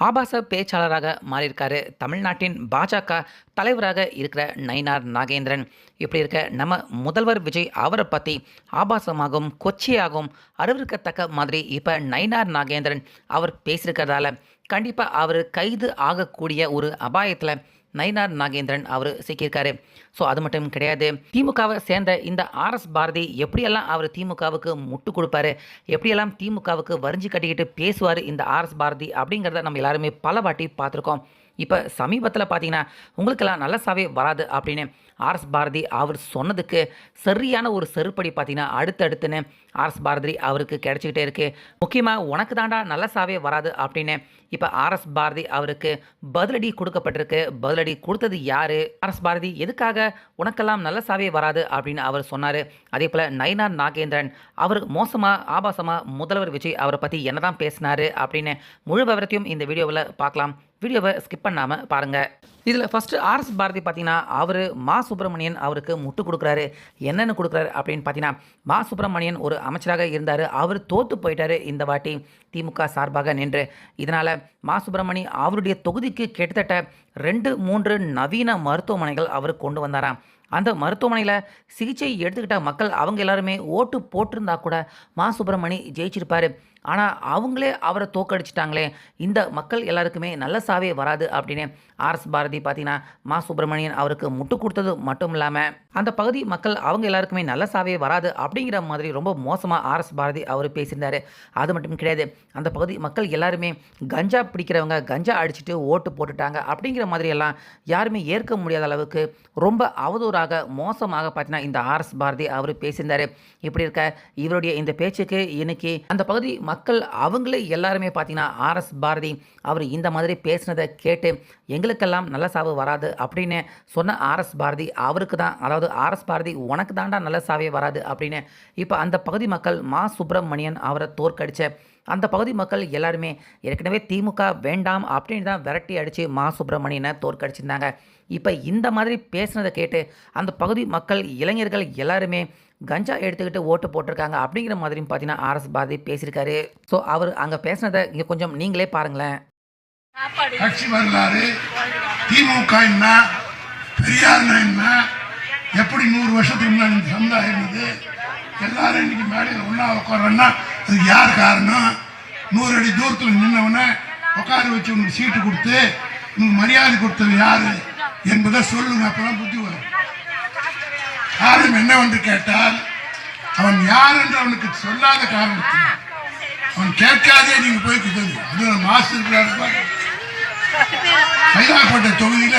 ஆபாச பேச்சாளராக மாறியிருக்காரு தமிழ்நாட்டின் பாஜக தலைவராக இருக்கிற நயினார் நாகேந்திரன். இப்படி இருக்க நம்ம முதல்வர் விஜய் அவரை பற்றி ஆபாசமாகவும் கொச்சையாகவும் அறிவிக்கத்தக்க மாதிரி இப்போ நயினார் நாகேந்திரன் அவர் பேசியிருக்கிறதால கண்டிப்பாக அவர் கைது ஆகக்கூடிய ஒரு அபாயத்தில் நயினார் நாகேந்திரன் அவர் சிக்கியிருக்காரு. ஸோ அது மட்டும் கிடையாது, திமுகவை சேர்ந்த இந்த ஆர்எஸ் பாரதி எப்படியெல்லாம் அவர் திமுகவுக்கு முட்டு கொடுப்பாரு, எப்படியெல்லாம் திமுகவுக்கு வரிஞ்சு கட்டிக்கிட்டு பேசுவார் இந்த ஆர்எஸ் பாரதி அப்படிங்கிறத நம்ம எல்லாருமே பல வாட்டி பார்த்துருக்கோம். இப்போ சமீபத்தில் பார்த்தீங்கன்னா உங்களுக்கெல்லாம் நல்லசாவே வராது அப்படின்னு ஆர்எஸ் பாரதி அவர் சொன்னதுக்கு சரியான ஒரு செருப்படி பார்த்தீங்கன்னா அடுத்தடுத்துன்னு ஆர்எஸ் பாரதி அவருக்கு கிடைச்சிக்கிட்டே இருக்குது. முக்கியமாக உனக்கு தாண்டா நல்லசாவே வராது அப்படின்னு இப்போ ஆர்எஸ் பாரதி அவருக்கு பதிலடி கொடுக்கப்பட்டிருக்கு. பதிலடி கொடுத்தது யார்? ஆர்எஸ் பாரதி எதுக்காக உனக்கெல்லாம் நல்லசாவே வராது அப்படின்னு அவர் சொன்னார். அதே போல் நயினார் நாகேந்திரன் அவர் மோசமாக ஆபாசமாக முதல்வர் விஜய் அவரை பற்றி என்ன தான் பேசினார் அப்படின்னு முழு விவரத்தையும் இந்த வீடியோவில் பார்க்கலாம். வீடியோவை ஸ்கிப் பண்ணாமல் பாருங்கள். இதில் ஃபஸ்ட்டு ஆர்எஸ் பாரதி பார்த்தீங்கன்னா அவர் மா சுப்பிரமணியன் அவருக்கு முட்டு கொடுக்குறாரு. என்னென்னு கொடுக்குறாரு அப்படின்னு பார்த்தீங்கன்னா, மா சுப்பிரமணியன் ஒரு அமைச்சராக இருந்தார், அவர் தோற்று போயிட்டார் இந்த வாட்டி திமுக சார்பாக நின்று. இதனால் மா சுப்பிரமணி அவருடைய தொகுதிக்கு கிட்டத்தட்ட 2-3 நவீன மருத்துவமனைகள் அவர் கொண்டு வந்தாராம். அந்த மருத்துவமனையில் சிகிச்சை எடுத்துக்கிட்ட மக்கள் அவங்க எல்லாருமே ஓட்டு போட்டிருந்தா கூட மா சுப்பிரமணி ஜெயிச்சிருப்பார். ஆனால் அவங்களே அவரை தோக்கடிச்சிட்டாங்களே, இந்த மக்கள் எல்லாருக்குமே நல்ல சாவே வராது அப்படின்னு ஆர்எஸ் பாரதி பார்த்தீங்கன்னா மா சுப்பிரமணியன் அவருக்கு முட்டு கொடுத்தது மட்டும் இல்லாமல் அந்த பகுதி மக்கள் அவங்க எல்லாருக்குமே நல்ல சாவே வராது அப்படிங்கிற மாதிரி ரொம்ப மோசமாக ஆர்எஸ் பாரதி அவர் பேசியிருந்தார். அது மட்டும் கிடையாது, அந்த பகுதி மக்கள் எல்லாருமே கஞ்சா பிடிக்கிறவங்க கஞ்சா அடிச்சுட்டு ஓட்டு போட்டுட்டாங்க அப்படிங்கிற மாதிரியெல்லாம் யாருமே ஏற்க முடியாத அளவுக்கு ரொம்ப அவதூறாக மோசமாக பார்த்தீங்கன்னா இந்த ஆர்எஸ் பாரதி அவர் பேசியிருந்தார். இப்படி இருக்க இவருடைய இந்த பேச்சுக்கு இன்னைக்கு அந்த பகுதி மக்கள் அவங்களே எல்லாருமே பார்த்தீங்கன்னா ஆர்எஸ் பாரதி அவர் இந்த மாதிரி பேசினதை கேட்டு எங்களுக்கெல்லாம் நல்ல சாவு வராது அப்படின்னு சொன்ன ஆர்எஸ் பாரதி அவருக்கு தான், அதாவது ஆர்எஸ் பாரதி உனக்கு தாண்டா நல்ல சாவே வராது அப்படின்னு இப்போ அந்த பகுதி மக்கள் மா சுப்பிரமணியன் அவரை தோற்கடிச்ச அந்த பகுதி மக்கள் எல்லாருமே ஏற்கனவே திமுக வேண்டாம் அப்படின்னு தான் விரட்டி அடித்து மா சுப்பிரமணியனை தோற்கடிச்சிருந்தாங்க. இப்போ இந்த மாதிரி பேசுனதை கேட்டு அந்த பகுதி மக்கள் இளைஞர்கள் எல்லாருமே கஞ்சா எடுத்துக்கிட்டு ஓட்டு போட்டிருக்காங்க அப்படிங்கிற மாதிரியும் பார்த்தீங்கன்னா ஆர்எஸ் பாரதி பேசியிருக்காரு. ஸோ அவர் அங்கே பேசினதை இங்கே கொஞ்சம் நீங்களே பாருங்களேன். கட்சி வரலாறு, திமுக என்ன, பெரியார் என்ன, எப்படி 100 வருஷத்துக்கு முன்னாடி இந்த சமுதாயம் இருந்தது, எல்லாரும் இன்னைக்கு மேடையில் ஒன்றா உட்காரோன்னா அதுக்கு யார் காரணம்? 100 அடி தூரத்தில் நின்னவனை உட்கார வச்சு உங்களுக்கு சீட்டு கொடுத்து உங்களுக்கு மரியாதை கொடுத்தது யாரு என்பதை சொல்லுங்க, அப்பதான் புத்தி வரும். காரணம் என்னவென்று கேட்டால் அவன் யார் என்று அவனுக்கு சொல்லாத காரணத்தில் அவன் கேட்காதே நீங்க போய் குத்தது. அது மாஸ்டர் கைதாப்பட்ட தொகுதியில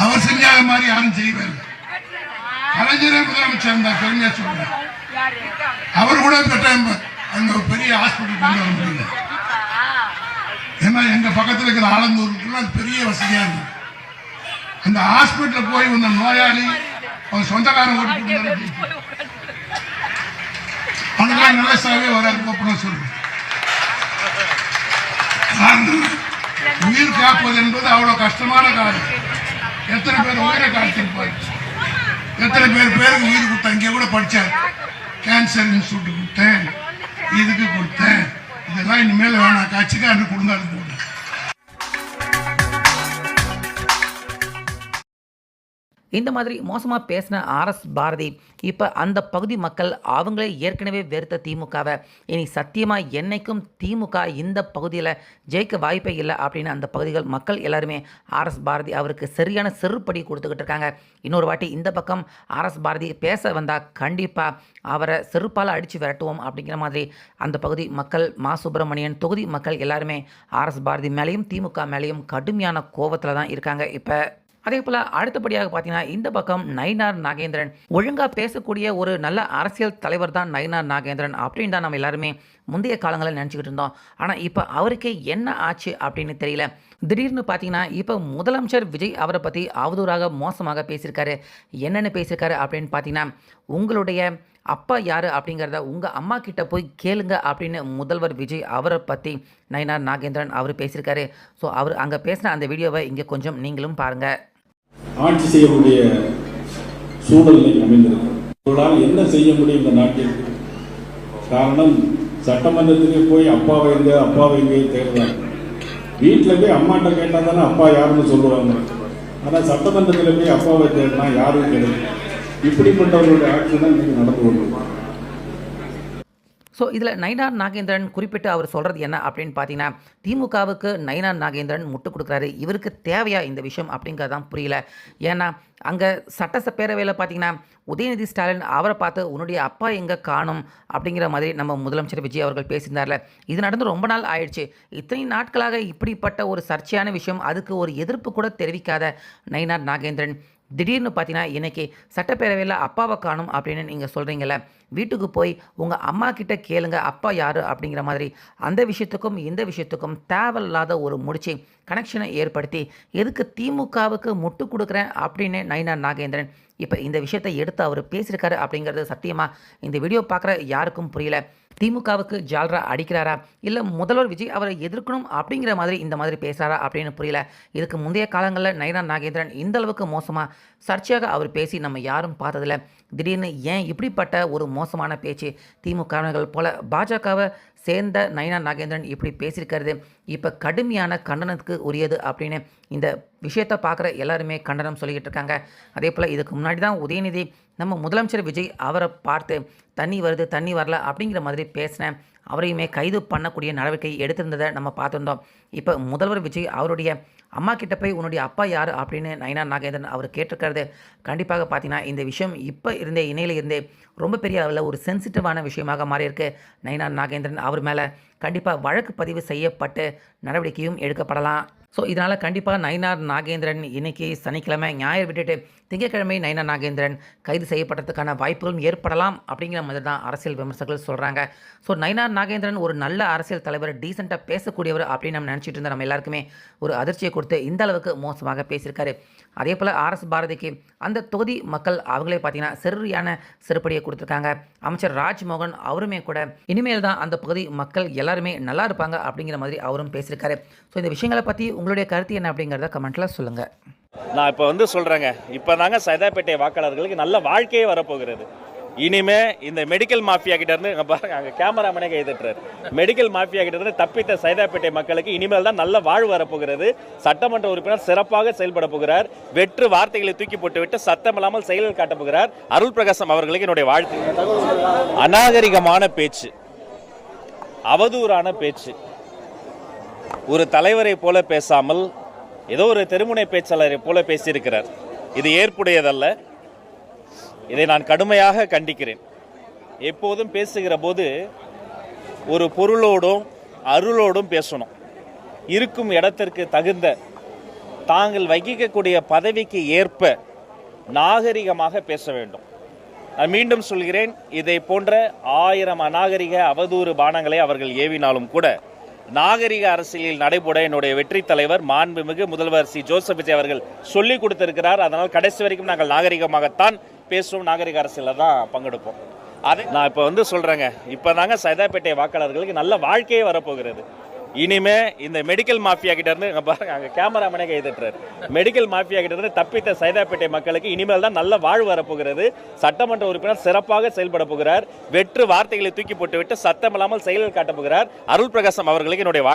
அவர் செஞ்சாத மாதிரி யாரும் செய்வார். கலைஞரே முதலமைச்சர் இருந்தார், கலைஞர் சொல்றார், அவர் கூட அங்க பெரிய ஹாஸ்பிட்டல் கொண்டு வர முடியல. ஏன்னா எங்க பக்கத்தில் இருக்கிற ஆலந்தூருக்கு அது பெரிய வசதியா இருந்தது. அந்த ஹாஸ்பிட்டல் போய் வந்த நோயாளி அவன் சொந்தக்காரன் ஓட்டு அவனுக்கு நல்ல சாவே வராது சொல்றேன். உயிர் காப்பது என்பது அவ்வளவு கஷ்டமான காரியம். எத்தனை பேர் உயிரை காத்திருப்பாரு, எத்தனை பேருக்கு உயிர் கொடுத்தா. இங்கே கூட படிச்சார், கேன்சர் இன்ஸ்டியூட் கொடுத்தேன், இதுக்கு கொடுத்தேன், இதெல்லாம் இனிமேல் வேணாம், கட்சிக்காரன் கொடுந்தாலும் போட. இந்த மாதிரி மோசமாக பேசின ஆர்எஸ் பாரதி இப்போ அந்த பகுதி மக்கள் அவங்களே ஏற்கனவே வெறுத்த திமுகவை இனி சத்தியமாக என்னைக்கும் திமுக இந்த பகுதியில் ஜெயிக்க வாய்ப்பே இல்லை அப்படின்னு அந்த பகுதிகள் மக்கள் எல்லாருமே ஆர்எஸ் பாரதி அவருக்கு சரியான செருப்படி கொடுத்துக்கிட்டு இருக்காங்க. இன்னொரு வாட்டி இந்த பக்கம் ஆர்எஸ் பாரதி பேச வந்தால் கண்டிப்பாக அவரை செருப்பால் அடித்து விரட்டுவோம் அப்படிங்கிற மாதிரி அந்த பகுதி மக்கள் மா சுப்பிரமணியன் தொகுதி மக்கள் எல்லாருமே ஆர்எஸ் பாரதி மேலேயும் திமுக மேலேயும் கடுமையான கோபத்தில் தான் இருக்காங்க. இப்போ அதே போல் அடுத்தபடியாக பார்த்தீங்கன்னா இந்த பக்கம் நயினார் நாகேந்திரன் ஒழுங்காக பேசக்கூடிய ஒரு நல்ல அரசியல் தலைவர் தான் நயினார் நாகேந்திரன் அப்படின்னு தான் நம்ம எல்லாருமே முந்தைய காலங்களில் நினச்சிக்கிட்டு இருந்தோம். ஆனால் இப்போ அவருக்கே என்ன ஆச்சு அப்படின்னு தெரியல. திடீர்னு பார்த்தீங்கன்னா இப்போ முதலமைச்சர் விஜய் அவரை பற்றி அவதூறாக மோசமாக பேசியிருக்காரு. என்னென்னு பேசியிருக்காரு அப்படின்னு பார்த்தீங்கன்னா, உங்களுடைய அப்பா யார் அப்படிங்கிறத உங்கள் அம்மா கிட்ட போய் கேளுங்க அப்படின்னு முதல்வர் விஜய் அவரை பற்றி நயினார் நாகேந்திரன் அவர் பேசியிருக்காரு. ஸோ அவர் அங்கே பேசின அந்த வீடியோவை இங்கே கொஞ்சம் நீங்களும் பாருங்கள். ஆட்சி செய்யக்கூடிய சூழலை அமைந்திருக்கு. உங்களால் என்ன செய்ய முடியும் இந்த நாட்டில்? காரணம், சட்டமன்றத்துக்கு போய் அப்பாவை எங்கே தேர்தல் வீட்டில் போய் அம்மாட்ட கேட்டால் தானே அப்பா யாருன்னு சொல்லுவாங்க. ஆனால் சட்டமன்றத்தில் போய் அப்பாவை தேடினா யாரும் கிடையாது. இப்படிப்பட்டவர்களுடைய ஆட்சி தான் இன்னைக்கு நடந்து கொண்டு. ஸோ இதில் நயினார் நாகேந்திரன் குறிப்பிட்டு அவர் சொல்கிறது என்ன அப்படின்னு பார்த்தீங்கன்னா, திமுகவுக்கு நயினார் நாகேந்திரன் முட்டு கொடுக்குறாரு. இவருக்கு தேவையா இந்த விஷயம் அப்படிங்கிறது தான் புரியல. ஏன்னா அங்கே சட்டசபேரவையில் பார்த்தீங்கன்னா உதயநிதி ஸ்டாலின் அவரை பார்த்து உன்னுடைய அப்பா எங்கே காணும் அப்படிங்கிற மாதிரி நம்ம முதலமைச்சர் விஜய் அவர்கள் பேசியிருந்தார்ல. இது நடந்து ரொம்ப நாள் ஆயிடுச்சு. இத்தனை நாட்களாக இப்படிப்பட்ட ஒரு சர்ச்சையான விஷயம், அதுக்கு ஒரு எதிர்ப்பு கூட தெரிவிக்காத நயினார் நாகேந்திரன் திடீர்னு பார்த்தீங்கன்னா இன்றைக்கி சட்டப்பேரவையில் அப்பாவை காணும் அப்படின்னு நீங்கள் சொல்கிறீங்கள, வீட்டுக்கு போய் உங்கள் அம்மா கிட்ட கேளுங்க அப்பா யார் அப்படிங்கிற மாதிரி அந்த விஷயத்துக்கும் இந்த விஷயத்துக்கும் தேவையில்லாத ஒரு முடிச்சு கனெக்ஷனை ஏற்படுத்தி எதுக்கு திமுகவுக்கு முட்டு கொடுக்குறேன் அப்படின்னு நயினார் நாகேந்திரன் இப்போ இந்த விஷயத்தை எடுத்து அவர் பேசியிருக்காரு அப்படிங்கிறது சத்தியமாக இந்த வீடியோ பார்க்குற யாருக்கும் புரியல. திமுகவுக்கு ஜால்ரா அடிக்கிறாரா இல்லை முதல்வர் விஜய் அவரை எதிர்க்கணும் அப்படிங்கிற மாதிரி இந்த மாதிரி பேசுகிறாரா அப்படின்னு புரியல. இதுக்கு முந்தைய காலங்களில் நயினார் நாகேந்திரன் இந்த அளவுக்கு மோசமாக சர்ச்சையாக அவர் பேசி நம்ம யாரும் பார்த்ததில்ல. திடீர்னு ஏன் இப்படிப்பட்ட ஒரு மோசமான பேச்சு திமுகவினர்கள் போல பாஜகவை சேர்ந்த நயினார் நாகேந்திரன் இப்படி பேசியிருக்கிறது இப்போ கடுமையான கண்டனத்துக்கு உரியது அப்படின்னு இந்த விஷயத்தை பார்க்குற எல்லாருமே கண்டனம் சொல்லிக்கிட்டு இருக்காங்க. அதே போல் இதுக்கு முன்னாடி தான் உதயநிதி நம்ம முதலமைச்சர் விஜய் அவரை பார்த்து தண்ணி வருது தண்ணி வரல அப்படிங்கிற மாதிரி பேசினேன், அவரையுமே கைது பண்ணக்கூடிய நடவடிக்கை எடுத்திருந்ததை நம்ம பார்த்துருந்தோம். இப்போ முதல்வர் விஜய் அவருடைய அம்மா கிட்ட போய் உன்னுடைய அப்பா யார் அப்படின்னு நயினார் நாகேந்திரன் அவர் கேட்டிருக்கிறது கண்டிப்பாக பார்த்தீங்கன்னா இந்த விஷயம் இப்போ இருந்தே இணையில் இருந்தே ரொம்ப பெரிய அளவில் ஒரு சென்சிட்டிவான விஷயமாக மாறியிருக்கு. நயினார் நாகேந்திரன் அவர் மேலே கண்டிப்பாக வழக்கு பதிவு செய்யப்பட்டு நடவடிக்கையும் எடுக்கப்படலாம். ஸோ இதனால் கண்டிப்பாக நயினார் நாகேந்திரன் இன்றைக்கி சனிக்கிழமை ஞாயிறு விட்டுட்டு திங்கட்கிழமை நயினார் நாகேந்திரன் கைது செய்யப்படுறதுக்கான வாய்ப்புகளும் ஏற்படலாம் அப்படிங்கிற மாதிரி தான் அரசியல் விமர்சகர்கள் சொல்கிறாங்க. ஸோ நயினார் நாகேந்திரன் ஒரு நல்ல அரசியல் தலைவர், டீசெண்டாக பேசக்கூடியவர் அப்படின்னு நம்ம நினச்சிட்டு இருந்த நம்ம எல்லாருக்குமே ஒரு அதிர்ச்சியை கொடுத்து இந்த அளவுக்கு மோசமாக பேசியிருக்காரு. அதே போல் RS பாரதிக்கு அந்த தொகுதி மக்கள் அவங்களே பார்த்தீங்கன்னா சரியான செருப்படியை கொடுத்துருக்காங்க. அமைச்சர் ராஜ்மோகன் அவருமே கூட இனிமேல் தான் அந்த பகுதி மக்கள் எல்லாருமே நல்லா இருப்பாங்க அப்படிங்கிற மாதிரி அவரும் பேசியிருக்காரு. ஸோ இந்த விஷயங்களை பற்றி உங்களுடைய கருத்து என்ன அப்படிங்கிறத கமெண்ட்டில் சொல்லுங்கள். நான் இப்போ சொல்கிறேங்க, இப்போ தாங்க சைதாப்பேட்டை வாக்காளர்களுக்கு நல்ல வாழ்க்கையே வரப்போகிறது. இனிமே இந்த மெடிக்கல் மாஃபியா கிட்ட இருந்து பாருங்க, அங்கே கேமராமேனே கைதுட்டுறாரு, மெடிக்கல் மாஃபியா கிட்ட இருந்து தப்பித்த சைதாப்பேட்டை மக்களுக்கு இனிமேல் தான் நல்ல வாழ்வு வரப்போகிறது. சட்டமன்ற உறுப்பினர் சிறப்பாக செயல்பட போகிறார். வெற்று வார்த்தைகளை தூக்கி போட்டுவிட்டு சத்தமில்லாமல் செயலில் காட்டப் போகிறார். அருள் பிரகாசம் அவர்களுக்கு என்னுடைய வாழ்த்து. அநாகரிகமான பேச்சு, அவதூறான பேச்சு, ஒரு தலைவரை போல பேசாமல் ஏதோ ஒரு தெருமுனை பேச்சாளரை போல பேசியிருக்கிறார். இது ஏற்புடையதல்ல. இதை நான் கடுமையாக கண்டிக்கிறேன். எப்போதும் பேசுகிற போது ஒரு பொருளோடும் அருளோடும் பேசணும். இருக்கும் இடத்திற்கு தகுந்த தாங்கள் வகிக்கக்கூடிய பதவிக்கு ஏற்ப நாகரிகமாக பேச வேண்டும். நான் மீண்டும் சொல்கிறேன், இதை போன்ற 1000 அநாகரிக அவதூறு பானங்களை அவர்கள் ஏவினாலும் கூட நாகரிக அரசியலில் நடைபெற என்னுடைய வெற்றி தலைவர் மாண்புமிகு முதல்வர் ஜோசப் விஜய் அவர்கள் சொல்லிக் கொடுத்திருக்கிறார். அதனால் கடைசி வரைக்கும் நாங்கள் நாகரிகமாகத்தான் பேசுவோம், நாகரிக அரசியலில் தான் பங்கெடுப்போம். அதை நான் இப்போ சொல்கிறேங்க, இப்போ தாங்க சைதாப்பேட்டை வாக்காளர்களுக்கு நல்ல வாழ்க்கையே வரப்போகிறது. இனிமே இந்த மெடிக்கல் மாஃபியா கிட்ட இருந்து பாருங்க, அங்கே கேமராமேனே கைதுட்டுறாரு, மெடிக்கல் மாஃபியா கிட்ட இருந்து தப்பித்த சைதாப்பேட்டை மக்களுக்கு இனிமேல் தான் நல்ல வாழ்வு வரப்போகிறது. சட்டமன்ற உறுப்பினர் சிறப்பாக செயல்பட போகிறார். வெற்று வார்த்தைகளை தூக்கி போட்டுவிட்டு சத்தமில்லாமல் செயலில் காட்டப் போகிறார். அருள் பிரகாசம் அவர்களுக்கு என்னுடைய